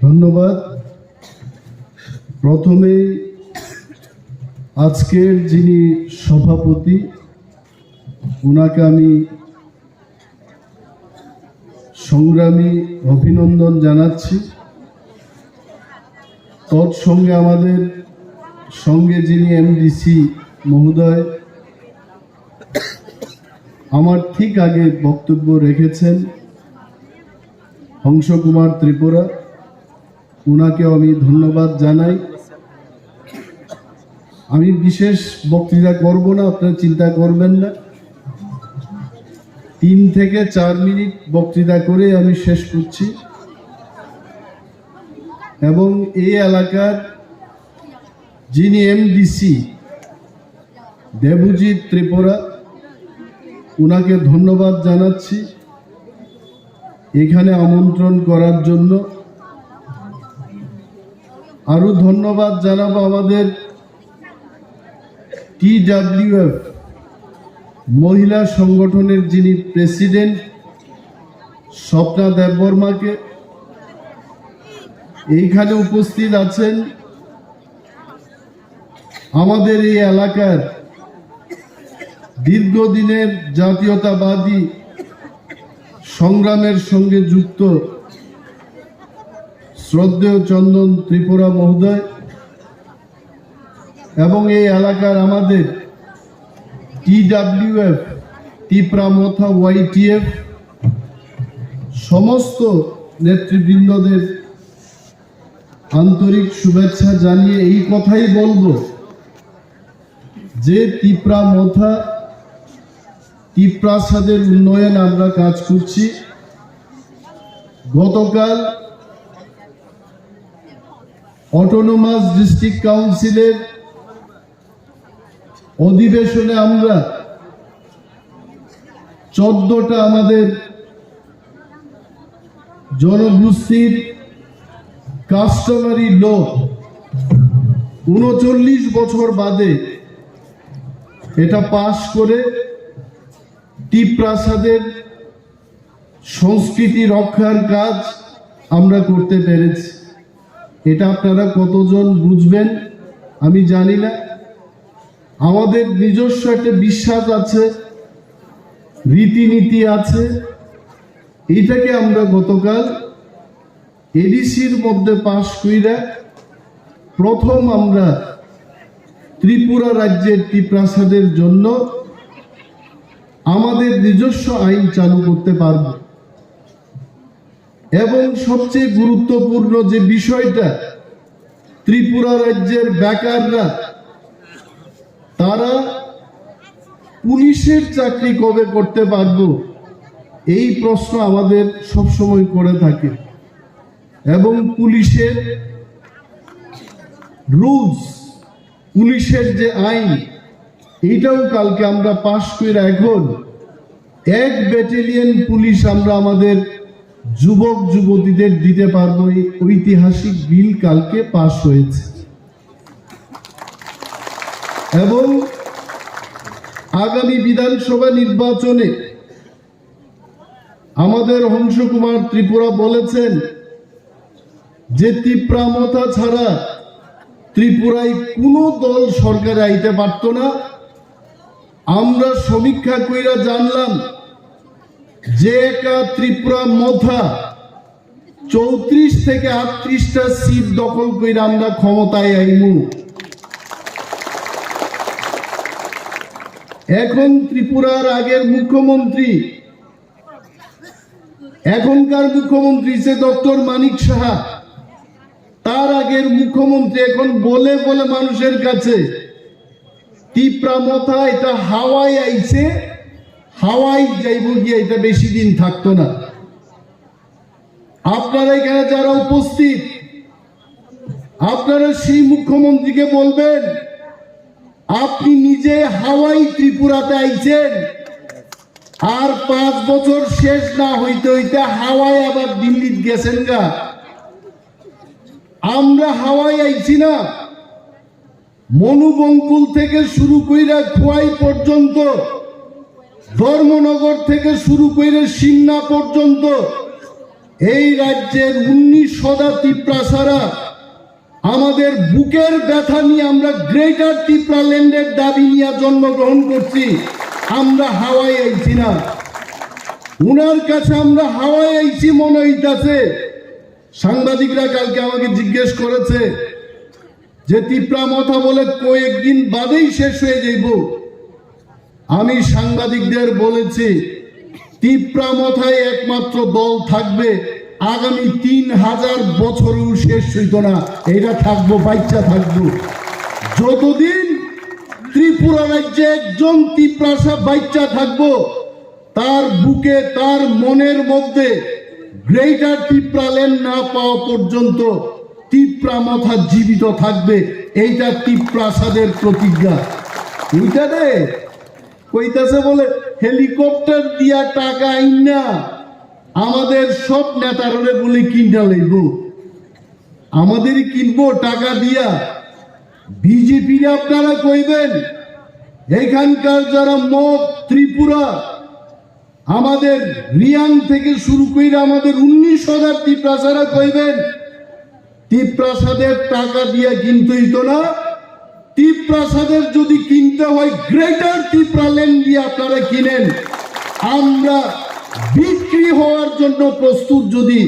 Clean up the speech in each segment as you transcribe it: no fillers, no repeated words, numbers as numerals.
ধন্যবাদ। প্রথমে আজকের যিনি সভাপতি ওনাকে আমি সংগ্রামী অভিনন্দন জানাচ্ছি। তৎসঙ্গে আমাদের সঙ্গে যিনি এমডিসি মহোদয় আমার ঠিক আগে বক্তব্য রেখেছেন, হংস কুমার ত্রিপুরা, ওনাকেও আমি ধন্যবাদ জানাই। আমি বিশেষ বক্তৃতা করব না, আপনারা চিন্তা করবেন না। 3 থেকে 4 মিনিট বক্তৃতা করে আমি শেষ করছি। এবং এই এলাকার যিনি এমডিসি দেবজিৎ ত্রিপুরা, ওনাকে ধন্যবাদ জানাচ্ছি এখানে আমন্ত্রণ করার জন্য। আরো ধন্যবাদ জানাবো আমাদের TWF মহিলা সংগঠনের যিনি প্রেসিডেন্ট স্বপ্না দেববর্মাকে। এইখানে উপস্থিত আছেন আমাদের এই এলাকার দীর্ঘদিনের জাতীয়তাবাদী সংগ্রামের সঙ্গে যুক্ত শ্রদ্ধেয় চন্দন ত্রিপুরা মহোদয়, এবং এই এলাকার আমাদের TWF টিপ্রামথা YTF সমস্ত নেতৃবৃন্দদের আন্তরিক শুভেচ্ছা জানিয়ে এই কথাই বলবো যে টিপ্রাসাদের উন্নয়ন আমরা কাজ করছি। গতকাল অটোনোমাস ডিস্ট্রিক্ট কাউন্সিলের অধিবেশনে আমরা 14টা আমাদের জনগোষ্ঠীর কাস্টমারি ল 39 বছর বাদে এটা পাশ করে টিপ্রাসাদের সংস্কৃতি রক্ষার কাজ আমরা করতে পেরেছি। এটা আপনারা কতজন বুঝবেন আমি জানি না। আমাদের নিজস্ব একটা বিশ্বাস আছে, রীতিনীতি আছে। এটাকে আমরা গতকাল এডিসির মধ্যে পাশ কইরা প্রথম আমরা ত্রিপুরা রাজ্যের টিপ্রাসাদের জন্য আমাদের নিজস্ব আইন চালু করতে পারব। এবং সবচেয়ে গুরুত্বপূর্ণ যে বিষয়টা, ত্রিপুরা রাজ্যের বেকাররা তারা পুলিশের চাকরি কবে করতে পারবো এই প্রশ্ন আমাদের সবসময় করে থাকে। এবং পুলিশের রুলস, পুলিশের যে আইন, এইটাও কালকে আমরা পাশ করে এখন 1 ব্যাটালিয়ন পুলিশ আমরা আমাদের যুবক যুবতীদের দিতে পারবো। এই ঐতিহাসিক বিল কালকে পাশ হয়েছে। এবং আগামী বিধানসভা নির্বাচনে আমাদের হংস কুমার ত্রিপুরা বলেছেন যে টিপ্রামথা ছাড়া ত্রিপুরায় কোনো দল সরকারে আইতে পারত না। আমরা সমীক্ষা কইরা জানলাম যে একা ত্রিপুরা মথা 34 থেকে 38টা সিট দখল কইরা আমরা ক্ষমতায় আইমু। এখন ত্রিপুরার আগের মুখ্যমন্ত্রী, এখনকার মুখ্যমন্ত্রী সে ডক্টর মানিক সাহা, তার আগের মুখ্যমন্ত্রী এখন বলে বলে মানুষের কাছে টিপ্রামথা এটা হাওয়ায় আইছে, হাওয়াই যাইব গিয়ে এটা বেশি দিন থাকতো না। আপনারা এখানে যারা উপস্থিত, আপনারা সেই মুখ্যমন্ত্রীকে বলবেন আপনি নিজে হাওয়াই ত্রিপুরাতে আইছেন, আর 5 বছর শেষ না হইতে হইতে হাওয়ায় আবার দিল্লিতে গেছেন গা। আমরা হাওয়াই আইছি না, মনুবঙ্কুল থেকে শুরু কইরা খোয়াই পর্যন্ত, ধর্মনগর থেকে শুরু করে সিমনা পর্যন্ত এই রাজ্যের 19 তিপ্রাসারা আমাদের বুকের ব্যথা নিয়ে আমরা গ্রেটার তিপ্রাল্যান্ডের দাবি নিয়ে জন্মগ্রহণ করছি। আমরা হাওয়ায় আইছি না, উনার কাছে আমরা হাওয়ায় আইছি মনে হইতাছে। সাংবাদিকরা কালকে আমাকে জিজ্ঞেস করেছে যে তিপ্রা মথা বলে কয়েকদিন বাদেই শেষ হয়ে যাইব। আমি সাংবাদিকদের বলেছি তিপ্রা মথায় একমাত্র দল থাকবে, আগামী 3000 বছরেও শেষ হইত না, এটা থাকবো, বাচ্চা থাকবো। যতদিন ত্রিপুরা রাজ্যে একজন তিপ্রাসা বাচ্চা থাকবো, তার বুকে তার মনের মধ্যে গ্রেটার তিপ্রাল্যান্ড না পাওয়া পর্যন্ত তিপ্রা মথা জীবিত থাকবে। এইটা তিপ্রাসাদের প্রতিজ্ঞা। এইটা রে কইতাছে বলে হেলিকপ্টার দিয়া টাকা আইনা আমাদের সব নেতারে বলে কিনা লইব, আমাদেরই কিনবো টাকা দিয়া। বিজেপির আপনারা কইবেন এখানকার যারা মগ ত্রিপুরা, আমাদের রিয়াং থেকে শুরু করে আমাদের 19,000 তিপ্রাসারা কইবেন তিপ্রাসাদের টাকা দিয়া কিনতে হইতো না। তিপ্রাসাদের যদি কিনতে হয় গ্রেটার তিপ্রাল্যান্ড দিয়ে আপনারা কিনেন, আমরা বিক্রি হওয়ার জন্য প্রস্তুত। যদি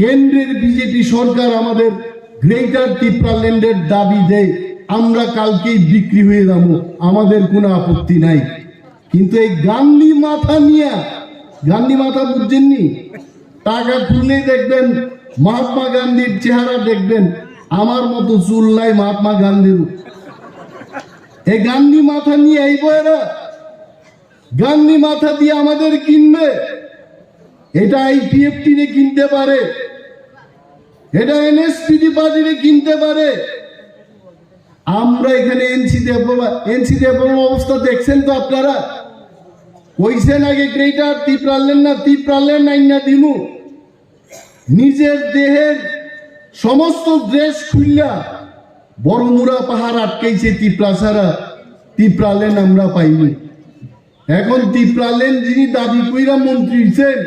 কেন্দ্রের বিজেপি সরকার আমাদের গ্রেটার তিপ্রাল্যান্ডের দাবি দেয়, আমরা কালকেই বিক্রি হয়ে যাব, আমাদের কোনো আপত্তি নাই। কিন্তু এই গান্ধী মাথা নিয়ে, গান্ধী মাথা বুঝছেননি, টাকা খুলে দেখবেন মহাত্মা গান্ধীর চেহারা দেখবেন, আমার মতো চুল নাই মহাত্মা গান্ধীর। এই গান্ধী মাথা নিয়ে আইব এরা, গান্ধী মাথা দিয়ে আমাদের কিনবে। এটা আইপিএফটি রে কিনতে পারে, এটা এনএসপিডি পার্টিরে কিনতে পারে। আমরা এখানে এনসি অবস্থা দেখছেন তো আপনারা। কইছেন আগে গ্রেটার তিপ্রাল্যান্ড না, তিপ্রাল্যান্ড আইন না দিমু। নিজের দেহের সমস্ত ড্রেস খুললা বড়মুড়া পাহাড় আটকাইছে তিপ্রাসারা, তিপ্রাল্যান্ড আমরা পাইনি। এখন তিপ্রাল্যান্ড যিনি দাবি কইরা মন্ত্রী হইছেন,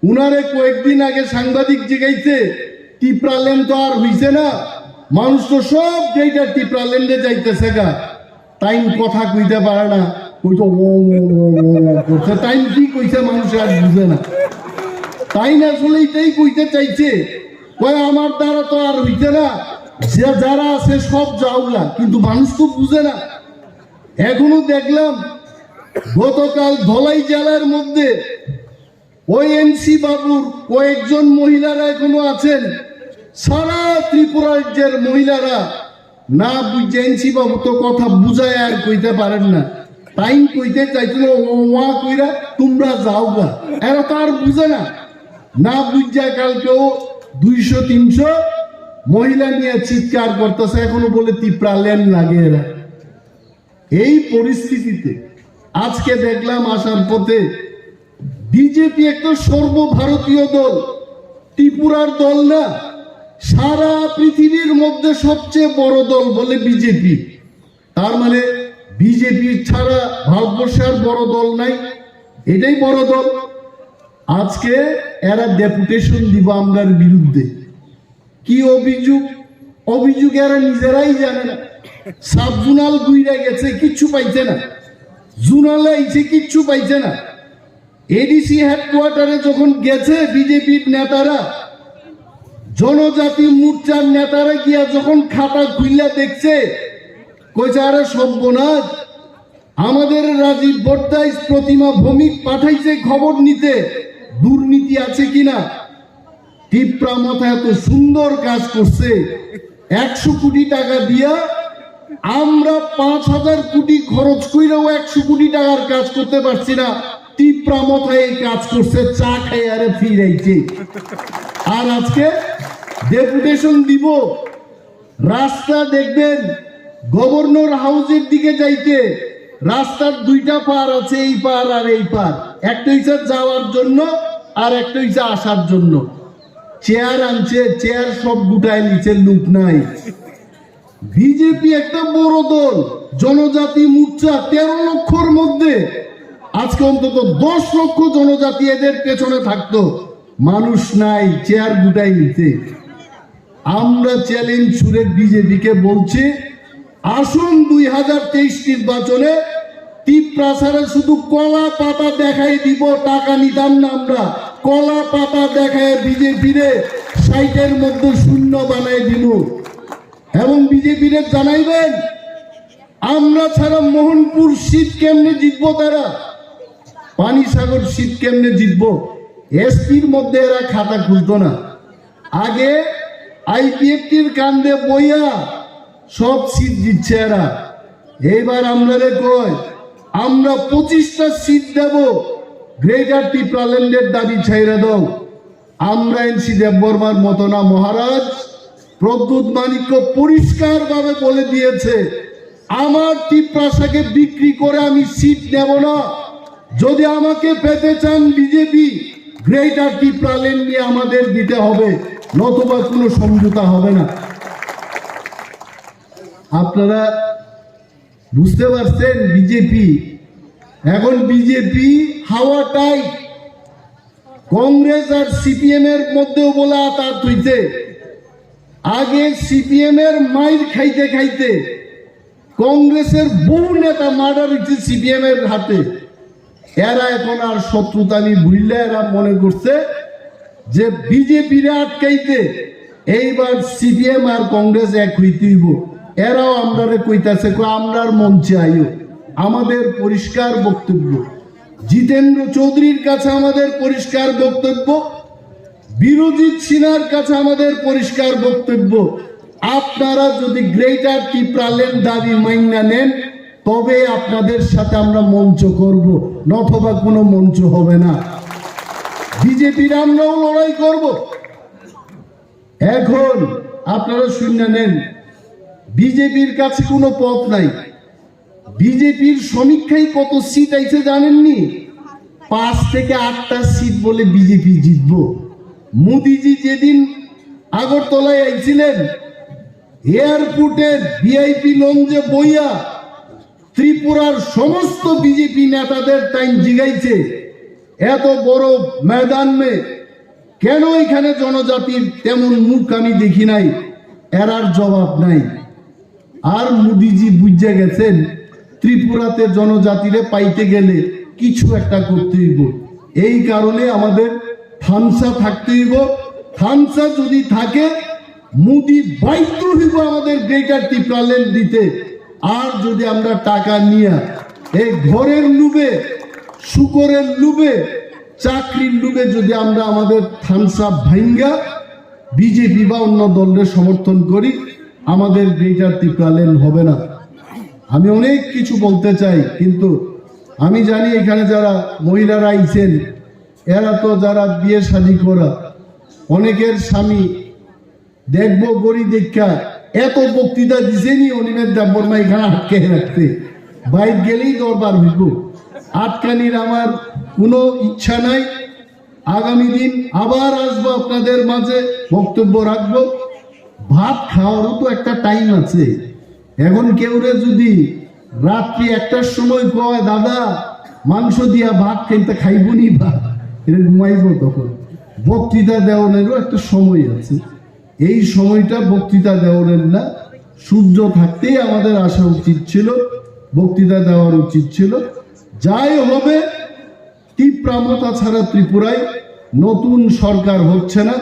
উনারে কয়েকদিন আগে সাংবাদিক জিগাইছে তিপ্রাল্যান্ড তো আর হইছে না, মানুষ তো সব গ্রেটার তিপ্রাল্যান্ডে যাইতেছে গা। টাইম কথা কইতে পারে না, কইতো করছে। টাইম কি কইছে মানুষ আর বুঝে না। তাই না আসলে এটাই কইতে চাইছে, কয় আমার দ্বারা তো আর হইছে না, যে যারা আছে সব যাওগা। কিন্তু মানুষ তো বুঝে না। এখনো দেখলাম গতকাল ধলাই জেলার মধ্যে ওই এনসি বাবুর কয়েকজন মহিলারা এখনো আছেন। সারা ত্রিপুরা রাজ্যের মহিলারা না বুঝে, এনসি বাবু তো কথা বুঝায় আর কইতে পারেন না, টাইম কইতে চাইছিল ওয়া কইরা তোমরা যাওগা। এরা তো আর বুঝে না, না বুঝা কালকেও 200-300 মহিলা নিয়ে চিৎকার করতেছে, এখনো বলে তিপ্রাল্যান্ড লাগে এরা। এই পরিস্থিতিতে আজকে দেখলাম আসার পথে বিজেপি একটা সর্বভারতীয় দল, ত্রিপুরার দল না, সারা পৃথিবীর মধ্যে সবচেয়ে বড় দল বলে বিজেপি। তার মানে বিজেপি ছাড়া ভারতবর্ষে আর বড় দল নাই, এটাই বড় দল। আজকে এরা ডেপুটেশন দিব আমরার বিরুদ্ধে। কি অভিযোগ? অভিযোগ এরা নিজেরাই জানে না। সাব জোনাল গুইরা গেছে, কিচ্ছু পাইছে না। জোনালে আইছে, কিচ্ছু পাইছে না। এডিসি হেডকোয়ার্টারে যখন গেছে বিজেপির নেতারা, জনজাতি মোর্চার নেতারা গিয়া যখন খাতা খুইলা দেখছে, কইছে আরে সর্বনাশ, আমাদের রাজীব বট্টাইশ প্রতিমা ভৌমিক পাঠাইছে খবর নিতে দুর্নীতি আছে কিনা। তিপ্রা মাথা এত সুন্দর কাজ করছে, 100 কোটি টাকা দিয়া আমরা 5000 কোটি খরচ কইরাও 100 কোটি টাকার কাজ করতে পারছি না। তিপ্রা মাথায় এই কাজ করছে, চা খাই আরে ফিরাইছে। আর আজকে ডেপুটেশন দিব, রাস্তা দেখবেন গভর্নর হাউসের দিকে যাইতে রাস্তার 2টা পার আছে, এই পার আর এই পার। একটা হইছে যাওয়ার জন্য আর একটা হইছে আসার জন্য। চেয়ার আনছে, চেয়ার সব গুটায় নিচে, লোক নাই। বিজেপি একটা বড় দল, জনজাতি মোর্চা 13 লক্ষর মধ্যে আজকে অন্তত 10 লক্ষ জনজাতি এদের পেছনে থাকতো। মানুষ নাই চেয়ার গুটাই নিতে। আমরা চ্যালেঞ্জ ছুড়ে বিজেপিকে বলছি, আসুন 2023 নির্বাচনে টিপ্রাসারে শুধু কলা পাতা দেখাই দিব, টাকা নিতাম না আমরা। কলা পাতা দেখায় বিজেপিরে 60-এর মধ্যে শূন্য বানাই দিব। এবং বিজেপিরে জানাইবেন, আমরা ছাড়া মোহনপুর সিট কেমনে জিতবো, তারা পানিসাগর সিট কেমনে জিতবো। এসপির মধ্যে এরা খাতা খুলতো না, আগে আইপিএফটির কান্দে বইয়া সব সিট জিতছে এরা। এইবার আমরা কই আমরা 25টা সিট দেব, গ্রেটার টিপ্রাল্যান্ডের দাবি ছাইরা দাও। আমরা এনসি দেববর্মার মতো না মহারাজ। প্রদ্যুৎ মানিক্য পরিষ্কার ভাবে বলে দিয়েছে, আমার টিপ্রাসাকে বিক্রি করে আমি সিট নেব না। যদি আমাকে পেতে চান বিজেপি, গ্রেটার টিপ্রাল্যান্ড নিয়ে আমাদের দিতে হবে, নতুবা কোনো সমঝোতা হবে না। আপনারা বুঝতে পারছেন বিজেপি এখন বিজেপি হাওয়া টাইট। কংগ্রেস আর সিপিএম এর মধ্যেও বলে আতাত হইছে। আগে সিপিএম এর মাইর খাইতে খাইতে কংগ্রেসের বহু নেতা মার্ডার হয়েছে সিপিএম এর হাতে। এরা এখন আর শত্রুতানি ভুললে এরা মনে করছে যে বিজেপির আটকাইতে এইবার সিপিএম আর কংগ্রেস এক হইতেইব। এরাও আমরা কইতাছে আমরার মঞ্চে আইও। আমাদের পরিষ্কার বক্তব্য, জিতেন্দ্র চৌধুরীর কাছে আমাদের পরিষ্কার বক্তব্য, বিরোজিৎ সিনহার কাছে আমাদের পরিষ্কার বক্তব্য, আপনারা যদি গ্রেটার টিপ্রাল্যান্ড দাবি মাইনা নেন তবে আপনাদের সাথে আমরা মঞ্চ করব, নতুবা কোনো মঞ্চ হবে না। বিজেপির আমরাও লড়াই করব। এখন আপনারা শুনে নেন, বিজেপির কাছে কোনো পথ নাই। বিজেপির সমীক্ষায় কত সিট আইছে জানেননি? 5 থেকে 8টা সিট বলে বিজেপি জিতব। মোদিজি যেদিন আগরতলায় আইছিলেন, এয়ারপোর্টের ভিআইপি লঞ্চে বইয়া ত্রিপুরার সমস্ত বিজেপি নেতাদের টাইম জিগাইছে, এত বড় ময়দানে কেন এখানে জনজাতির তেমন মুখ আমি দেখি নাই। এরার জবাব নাই। আর মোদিজি বুঝে গেছেন ত্রিপুরাতে জনজাতিরে পাইতে গেলে কিছু একটা করতে হইব। এই কারণে আমাদের থামসা থাকতে হইব। থামসা যদি থাকে মোদি বাধ্য হইব আমাদের গ্রেটার টিপ্রাল্যান্ড দিতে। আর যদি আমরা টাকা নিয়ে এই ঘরের লুবে, শুকরের লুবে, চাকরির লুবে যদি আমরা আমাদের থামসা ভাঙ্গা বিজেপি বা অন্য দলের সমর্থন করি, আমাদের গ্রেটার টিপ্রাল্যান্ড হবে না। আমি অনেক কিছু বলতে চাই, কিন্তু আমি জানি এখানে যারা মহিলারা আইছেন এরা তো যারা বিয়ে শাদী করা, অনেকের স্বামী দেখবো গড়ি দেখা এত বক্তৃতা দিছেনি অনিমেষ দেববর্মা এখানে আটকে রাখতে, বাইর গেলেই দরবার হইব। আটকানির আমার কোনো ইচ্ছা নাই। আগামী দিন আবার আসবো আপনাদের মাঝে, বক্তব্য রাখবো। ভাত খাওয়ারও তো একটা টাইম আছে। এখন কেউরে যদি রাত্রি 1টার সময় কয় দাদা মাংস দিয়া ভাত খেতে খাইব নি, ভাত এটা ঘুমাইব, তখন বক্তৃতা দেওয়ানেরও একটা সময় আছে। এই সময়টা বক্তৃতা দেওয়ানের না, সূর্য থাকতেই আমাদের আসা উচিত ছিল, বক্তৃতা দেওয়ার উচিত ছিল। যাই হবে, তীব্রামতা ছাড়া ত্রিপুরায় নতুন সরকার হচ্ছে না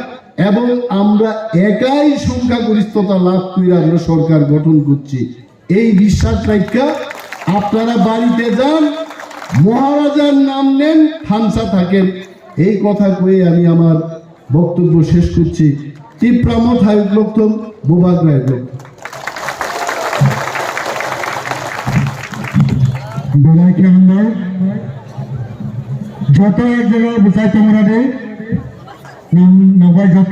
এবং আমরা একাই সংখ্যাগরিষ্ঠতা লাভ করে আমরা সরকার গঠন করছি। এই বিশ্বাস রাখা আপনারা বাড়িতে যান, মহারাজার নাম নেন, থামসা থাকেন। এই কথা কয়ে আমি আমার বক্তব্য শেষ করছি। তীব্রামত হায়ুক্লক্তম বোবাগ্রায় যত এক জায়গায় বুঝাই তোমরা যত